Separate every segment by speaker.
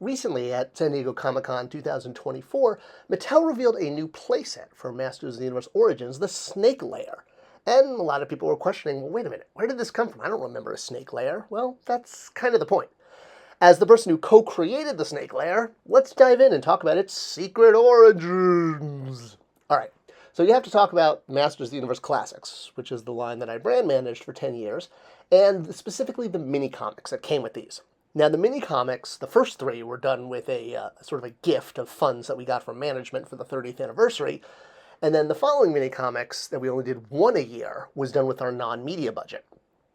Speaker 1: Recently, at San Diego Comic-Con 2024, Mattel revealed a new playset for Masters of the Universe Origins, the Snake Lair. And a lot of people were questioning, well, wait a minute, where did this come from? I don't remember a Snake Lair. Well, that's kind of the point. As the person who co-created the Snake Lair, let's dive in and talk about its secret origins. All right, so you have to talk about Masters of the Universe Classics, which is the line that I brand managed for 10 years, and specifically the mini-comics that came with these. Now, the mini-comics, the first three, were done with a sort of a gift of funds that we got from management for the 30th anniversary. And then the following mini-comics, that we only did one a year, was done with our non-media budget.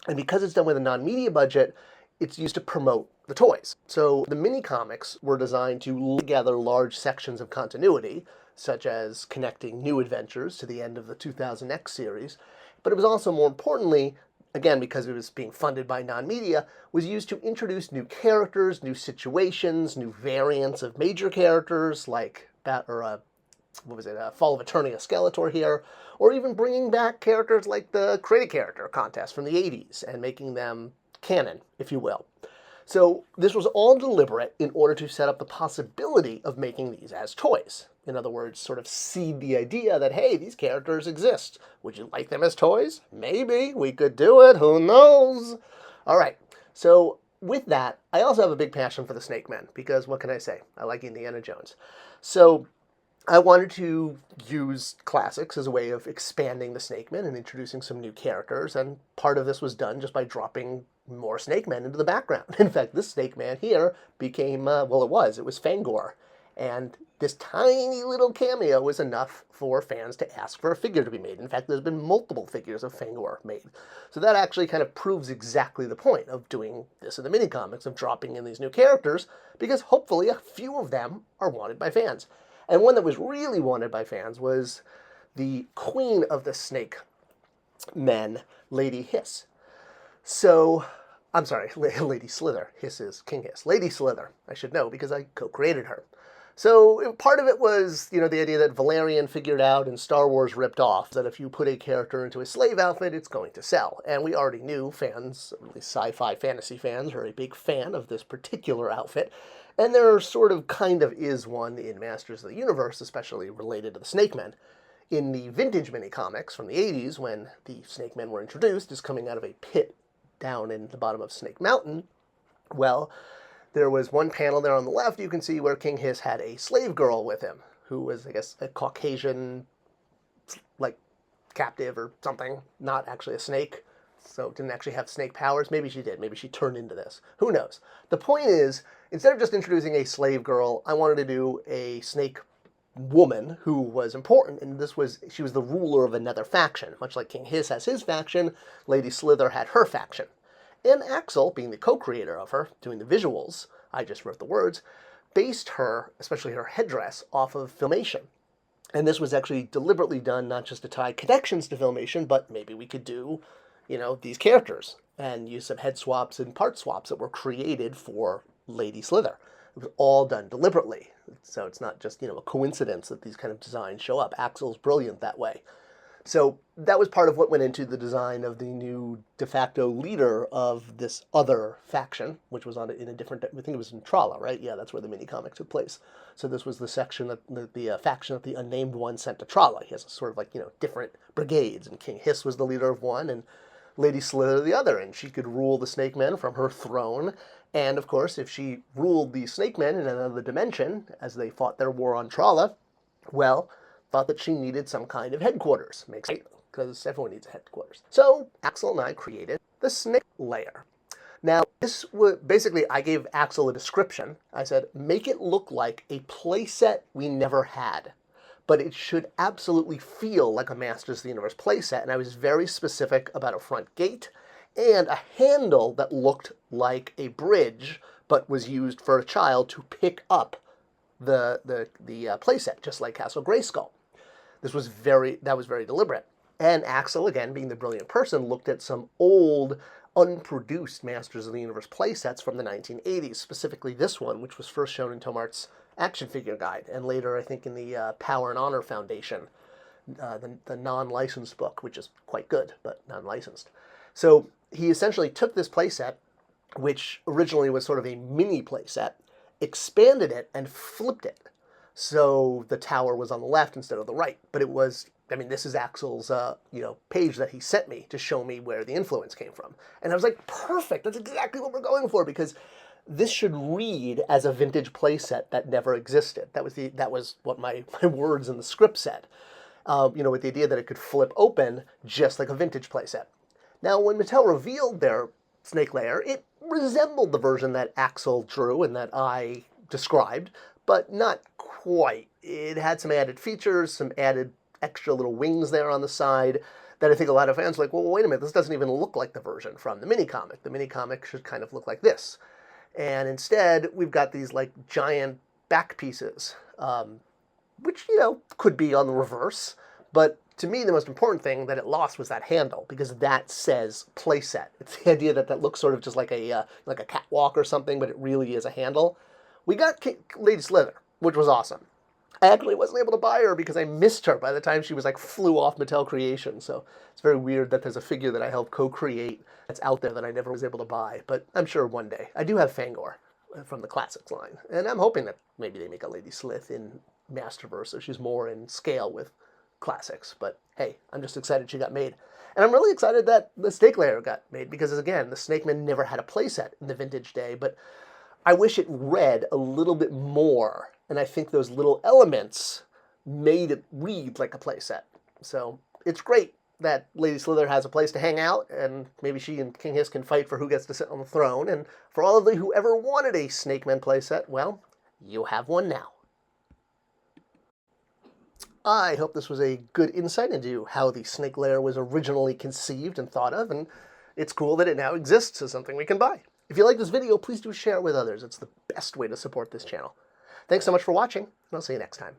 Speaker 1: And because it's done with a non-media budget, it's used to promote the toys. So the mini-comics were designed to link together large sections of continuity, such as connecting new adventures to the end of the 2000X series. But it was also, more importantly, again, because it was being funded by non-media, was used to introduce new characters, new situations, new variants of major characters, like Fall of Eternia Skeletor here, or even bringing back characters like the Create a Character contest from the 80s and making them canon, if you will. So this was all deliberate in order to set up the possibility of making these as toys. In other words, sort of seed the idea that, hey, these characters exist. Would you like them as toys? Maybe. We could do it. Who knows? All right. So with that, I also have a big passion for the Snake Men, because what can I say? I like Indiana Jones. So I wanted to use classics as a way of expanding the Snake Men and introducing some new characters, and part of this was done just by dropping more Snake Men into the background. In fact, this Snake Man here became, it was Fangor. And this tiny little cameo was enough for fans to ask for a figure to be made. In fact, there's been multiple figures of Fangor made. So that actually kind of proves exactly the point of doing this in the mini-comics, of dropping in these new characters, because hopefully a few of them are wanted by fans. And one that was really wanted by fans was the queen of the Snake Men, Lady Hiss. So, I'm sorry, Lady Slyther. Hiss is King Hiss. Lady Slyther, I should know, because I co-created her. So part of it was, the idea that Valerian figured out and Star Wars ripped off, that if you put a character into a slave outfit, it's going to sell. And we already knew fans, at least sci-fi fantasy fans, are a big fan of this particular outfit. And there kind of is one in Masters of the Universe, especially related to the Snake Men. In the vintage mini-comics from the 80s, when the Snake Men were introduced, is coming out of a pit down in the bottom of Snake Mountain. Well, there was one panel there on the left, you can see, where King Hiss had a slave girl with him, who was, I guess, a Caucasian, captive or something, not actually a snake, so didn't actually have snake powers. Maybe she did. Maybe she turned into this. Who knows? The point is, instead of just introducing a slave girl, I wanted to do a snake woman who was important, and she was the ruler of another faction. Much like King Hiss has his faction, Lady Slyther had her faction. And Axel, being the co-creator of her, doing the visuals, I just wrote the words, based her, especially her headdress, off of Filmation. And this was actually deliberately done not just to tie connections to Filmation, but maybe we could do, these characters and use some head swaps and part swaps that were created for Lady Slyther. It was all done deliberately. So it's not just, a coincidence that these kind of designs show up. Axel's brilliant that way. So that was part of what went into the design of the new de facto leader of this other faction, which was in a different, I think it was in Trala, right? Yeah, that's where the mini-comic took place. So this was the section that the faction that the Unnamed One sent to Trala. He has different brigades, and King Hiss was the leader of one, and Lady Slyther the other, and she could rule the Snake Men from her throne. And of course, if she ruled the Snake Men in another dimension, as they fought their war on Trala, well, thought that she needed some kind of headquarters. Makes sense, because everyone needs a headquarters. So Axel and I created the Snake Lair. Now, this was basically, I gave Axel a description. I said, make it look like a playset we never had, but it should absolutely feel like a Masters of the Universe playset. And I was very specific about a front gate and a handle that looked like a bridge, but was used for a child to pick up the playset, just like Castle Grayskull. That was very deliberate. And Axel, again, being the brilliant person, looked at some old, unproduced Masters of the Universe playsets from the 1980s, specifically this one, which was first shown in Tomart's Action Figure Guide, and later, I think, in the Power and Honor Foundation, the non-licensed book, which is quite good, but non-licensed. So he essentially took this playset, which originally was sort of a mini playset, expanded it and flipped it. So the tower was on the left instead of the right. But it was, I mean, this is Axel's, page that he sent me to show me where the influence came from. And I was like, perfect, that's exactly what we're going for, because this should read as a vintage playset that never existed. That was what my words in the script said. With the idea that it could flip open just like a vintage playset. Now, when Mattel revealed their Snake Lair, it resembled the version that Axel drew and that I described, but not quite. It had some added features, some added extra little wings there on the side that I think a lot of fans were like, well, wait a minute, this doesn't even look like the version from the mini-comic. The mini-comic should kind of look like this. And instead, we've got these like giant back pieces, which, could be on the reverse. But to me, the most important thing that it lost was that handle, because that says playset. It's the idea that that looks sort of just like a catwalk or something, but it really is a handle. We got Lady Slyther, which was awesome. I actually wasn't able to buy her because I missed her by the time she was flew off Mattel Creation. So it's very weird that there's a figure that I helped co-create that's out there that I never was able to buy. But I'm sure one day. I do have Fangor from the Classics line. And I'm hoping that maybe they make a Lady Slyth in Masterverse, so she's more in scale with Classics. But hey, I'm just excited she got made. And I'm really excited that the Snake Lair got made because, again, the Snake Man never had a playset in the vintage day. But I wish it read a little bit more. And I think those little elements made it read like a playset. So it's great that Lady Slyther has a place to hang out, and maybe she and King Hiss can fight for who gets to sit on the throne. And for all of you who ever wanted a Snake Man playset, well, you have one now. I hope this was a good insight into how the Snake Lair was originally conceived and thought of, and it's cool that it now exists as something we can buy. If you like this video, please do share it with others. It's the best way to support this channel. Thanks so much for watching, and I'll see you next time.